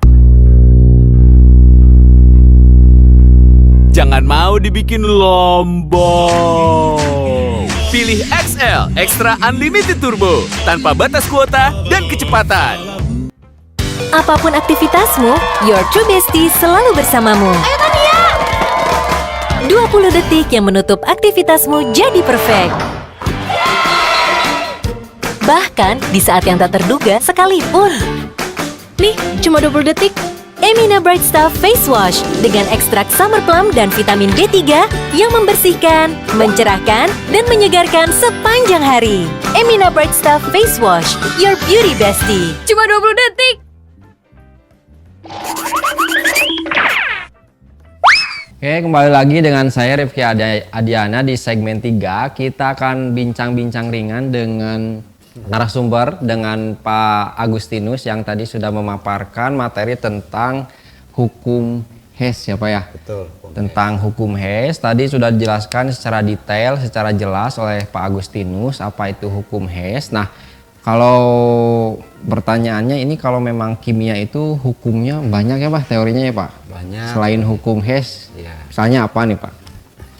Speaker 7: Jangan mau dibikin lombok. Pilih XL Extra Unlimited Turbo tanpa batas kuota dan kecepatan.
Speaker 8: Apapun aktivitasmu, your true bestie selalu bersamamu. Ayo Tania! 20 detik yang menutup aktivitasmu jadi perfect. bahkan di saat yang tak terduga sekalipun.
Speaker 4: Nih, cuma 20 detik.
Speaker 8: Emina Bright Stuff Face Wash dengan ekstrak summer plum dan vitamin D3 yang membersihkan, mencerahkan, dan menyegarkan sepanjang hari. Emina Bright Stuff Face Wash, your beauty bestie.
Speaker 4: Cuma 20 detik.
Speaker 2: Oke, kembali lagi dengan saya Rifki Adiana di segmen 3. Kita akan bincang-bincang ringan dengan narasumber, dengan Pak Agustinus yang tadi sudah memaparkan materi tentang hukum HES ya Pak ya?
Speaker 3: Betul.
Speaker 2: Tentang hukum HES, tadi sudah dijelaskan secara detail, secara jelas oleh Pak Agustinus apa itu hukum HES. Nah, kalau pertanyaannya ini kalau memang kimia itu hukumnya banyak ya Pak, teorinya ya Pak?
Speaker 3: Banyak.
Speaker 2: Selain hukum HES,
Speaker 3: Ya.
Speaker 2: misalnya apa nih Pak?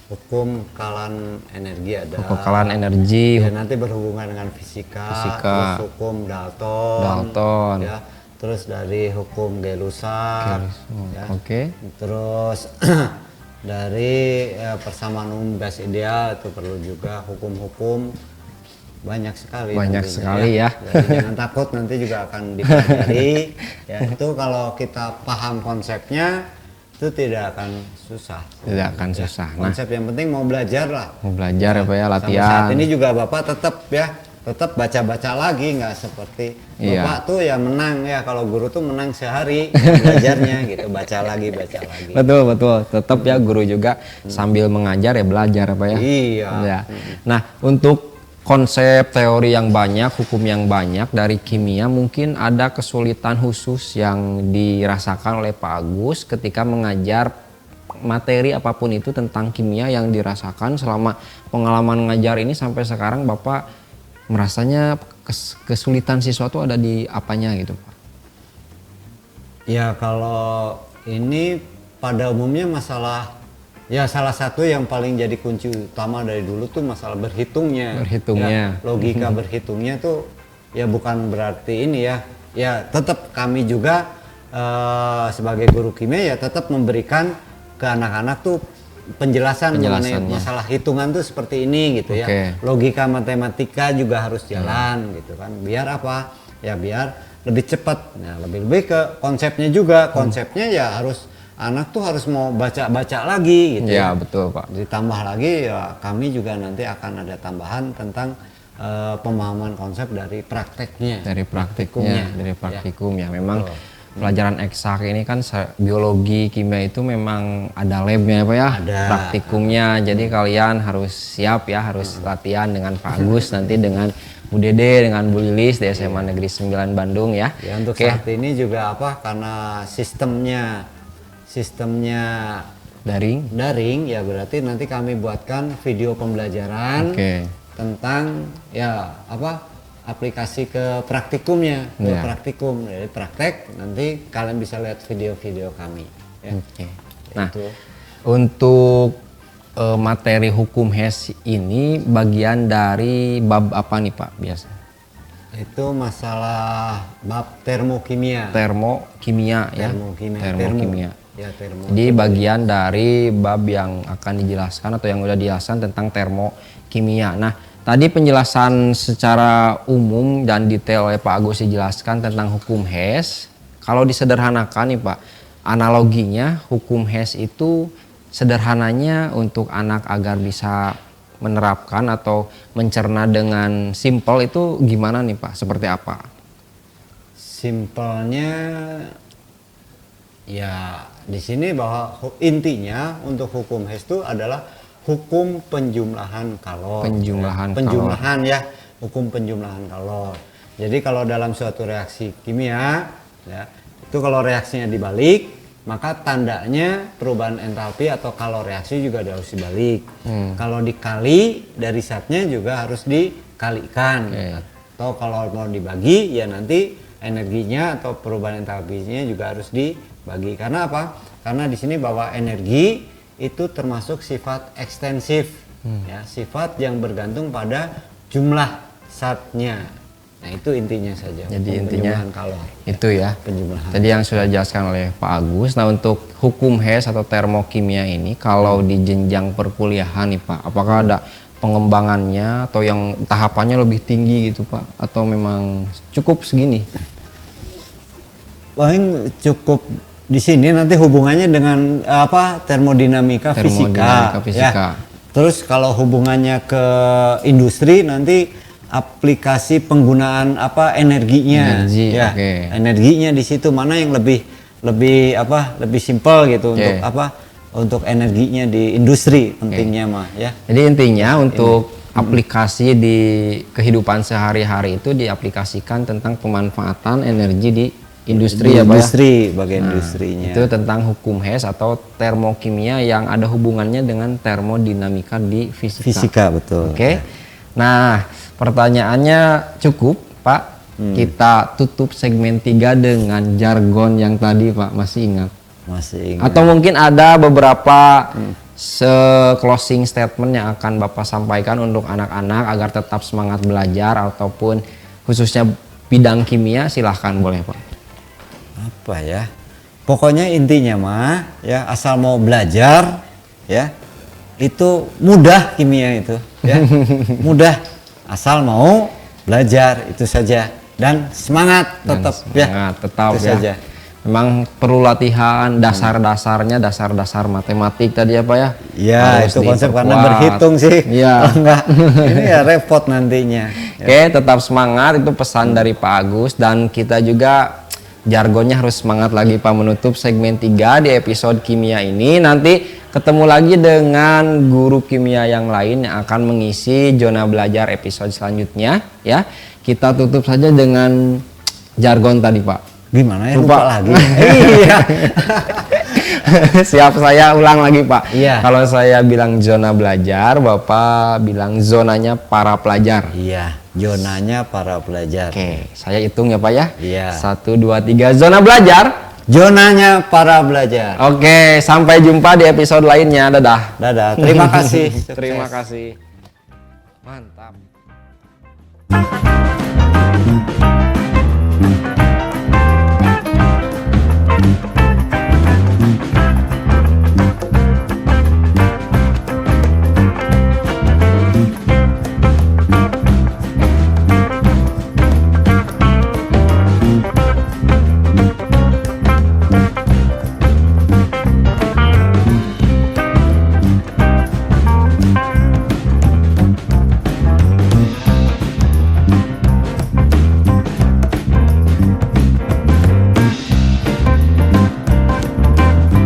Speaker 3: Hukum kekalan energi ada.
Speaker 2: Kekalan energi,
Speaker 3: Ya, nanti berhubungan dengan fisika.
Speaker 2: Fisika.
Speaker 3: Terus hukum Dalton.
Speaker 2: Dalton.
Speaker 3: Ya. Terus dari hukum Gay-Lussac. Ya.
Speaker 2: Oke.
Speaker 3: Terus dari persamaan umum gas ideal itu perlu juga hukum-hukum banyak sekali.
Speaker 2: Banyak
Speaker 3: nantinya,
Speaker 2: sekali ya.
Speaker 3: Jadi jangan takut, nanti juga akan dipelajari. Ya, itu kalau kita paham konsepnya itu tidak akan susah.
Speaker 2: Tidak akan susah. Nah,
Speaker 3: Konsep yang penting mau belajar lah.
Speaker 2: mau belajar ya Pak ya,
Speaker 3: Sampai
Speaker 2: latihan.
Speaker 3: saat ini juga Bapak tetap baca-baca lagi, nggak seperti
Speaker 2: Iya.
Speaker 3: Bapak tuh ya menang ya, kalau guru tuh menang sehari belajarnya gitu, baca lagi.
Speaker 2: Betul. Tetap ya guru juga sambil mengajar ya belajar ya Pak ya.
Speaker 3: Iya.
Speaker 2: Ya. Nah, untuk konsep teori yang banyak, hukum yang banyak dari kimia, mungkin ada kesulitan khusus yang dirasakan oleh Pak Agus ketika mengajar materi apapun itu tentang kimia yang dirasakan selama pengalaman mengajar ini sampai sekarang. Bapak merasanya kesulitan siswa itu ada di apanya gitu Pak?
Speaker 3: Ya kalau ini pada umumnya masalah, ya salah satu yang paling jadi kunci utama dari dulu tuh masalah berhitungnya.
Speaker 2: Berhitungnya.
Speaker 3: Ya, logika berhitungnya tuh ya bukan berarti ini ya. Ya tetap kami juga sebagai guru kimia ya tetap memberikan ke anak-anak tuh penjelasan mengenai masalah hitungan tuh seperti ini gitu ya. Logika matematika juga harus jalan gitu kan. Biar apa? Ya biar lebih cepat. Nah, lebih ke konsepnya juga. Konsepnya ya harus anak tuh harus mau baca-baca lagi gitu
Speaker 2: ya. Betul Pak.
Speaker 3: Ditambah lagi ya kami juga nanti akan ada tambahan tentang pemahaman konsep dari prakteknya.
Speaker 2: Dari praktikum ya. Memang
Speaker 3: Betul.
Speaker 2: Pelajaran eksak ini kan biologi, kimia itu memang ada labnya Pak ya.
Speaker 3: Ada.
Speaker 2: Praktikumnya. Jadi kalian harus siap ya, harus latihan dengan Pak Agus nanti dengan Bu Dede, dengan Bu Lilis di SMA Negeri 9 Bandung ya.
Speaker 3: Ya untuk saat ini juga apa, karena sistemnya daring ya, berarti nanti kami buatkan video pembelajaran tentang ya apa aplikasi ke praktikumnya, praktikum dari praktek, nanti kalian bisa lihat video-video kami ya.
Speaker 2: Nah, untuk materi hukum HES ini bagian dari bab apa nih Pak biasa?
Speaker 3: Itu masalah bab termokimia.
Speaker 2: Termokimia ya. Termokimia.
Speaker 3: Ya,
Speaker 2: Jadi bagian dari bab yang akan dijelaskan atau yang udah dijelaskan tentang termokimia. Nah, tadi penjelasan secara umum dan detail oleh Pak Agus dijelaskan tentang hukum HES. Kalau disederhanakan nih Pak, analoginya hukum HES itu sederhananya untuk anak agar bisa menerapkan atau mencerna dengan simpel itu gimana nih Pak? Seperti apa?
Speaker 3: Simpelnya ya di sini bahwa intinya untuk hukum HES itu adalah hukum penjumlahan kalor. Penjumlahan ya, hukum penjumlahan kalor. Jadi kalau dalam suatu reaksi kimia ya, itu kalau reaksinya dibalik, maka tandanya perubahan entalpi atau kalor reaksi juga harus dibalik. Kalau dikali dari zatnya juga harus dikalikan. Atau kalau mau dibagi ya nanti energinya atau perubahan entalpinya juga harus dibagi. Karena apa? Karena di sini bahwa energi itu termasuk sifat ekstensif, ya, sifat yang bergantung pada jumlah zatnya. Nah itu intinya saja.
Speaker 2: Jadi intinya
Speaker 3: kalor.
Speaker 2: Itu ya.
Speaker 3: Penjumlahan.
Speaker 2: Tadi yang sudah dijelaskan oleh Pak Agus. Nah untuk hukum HES atau termokimia ini kalau di jenjang perkuliahan nih Pak, apakah ada pengembangannya atau yang tahapannya lebih tinggi gitu Pak? Atau memang cukup segini?
Speaker 3: Paling cukup di sini, nanti hubungannya dengan termodinamika,
Speaker 2: Termodinamika fisika.
Speaker 3: Ya. Terus kalau hubungannya ke industri nanti aplikasi penggunaan energinya.
Speaker 2: Energi,
Speaker 3: ya.
Speaker 2: oke.
Speaker 3: Energinya di situ mana yang lebih simpel gitu
Speaker 2: Oke.
Speaker 3: untuk energinya di industri pentingnya mah ya.
Speaker 2: Jadi intinya untuk aplikasi di kehidupan sehari-hari itu diaplikasikan tentang pemanfaatan energi di industri ya Pak ya?
Speaker 3: Industri, bagian industrinya.
Speaker 2: Itu tentang hukum Hess atau termokimia yang ada hubungannya dengan termodinamika di fisika.
Speaker 3: Fisika, betul.
Speaker 2: Oke. Nah, pertanyaannya cukup Pak. Kita tutup segmen 3 dengan jargon yang tadi Pak, masih ingat?
Speaker 3: Masih ingat.
Speaker 2: Atau mungkin ada beberapa closing statement yang akan Bapak sampaikan untuk anak-anak agar tetap semangat belajar ataupun khususnya bidang kimia, silahkan boleh Pak.
Speaker 3: Apa ya? Pokoknya intinya mah ya, asal mau belajar ya, itu mudah kimia itu ya. Mudah asal mau belajar, itu saja, dan semangat tetap
Speaker 2: Tetap
Speaker 3: itu
Speaker 2: ya.
Speaker 3: saja.
Speaker 2: Memang perlu latihan dasar-dasarnya, dasar-dasar matematik tadi ya Pak ya.
Speaker 3: Ya,
Speaker 2: Harus
Speaker 3: itu konsep karena
Speaker 2: diperkuat.
Speaker 3: berhitung sih.
Speaker 2: Iya.
Speaker 3: Kalau enggak ini ya repot nantinya.
Speaker 2: Oke, tetap semangat, itu pesan dari Pak Agus. Dan kita juga jargonnya harus semangat lagi Pak, menutup segmen 3 di episode kimia ini. Nanti ketemu lagi dengan guru kimia yang lain yang akan mengisi zona belajar episode selanjutnya ya. Kita tutup saja dengan jargon tadi Pak.
Speaker 3: Gimana ya?
Speaker 2: Lupa
Speaker 3: Lupa lagi. Iya.
Speaker 2: Siap, saya ulang lagi Pak.
Speaker 3: Iya.
Speaker 2: Kalau saya bilang zona belajar, Bapak bilang zonanya para pelajar.
Speaker 3: Iya, zonanya para pelajar.
Speaker 2: Oke, saya hitung ya Pak ya.
Speaker 3: Iya.
Speaker 2: 1, 2, 3, zona belajar.
Speaker 3: Zonanya para belajar.
Speaker 2: Oke, sampai jumpa di episode lainnya. Dadah.
Speaker 3: Dadah, terima kasih.
Speaker 2: Terima kasih. Mantap.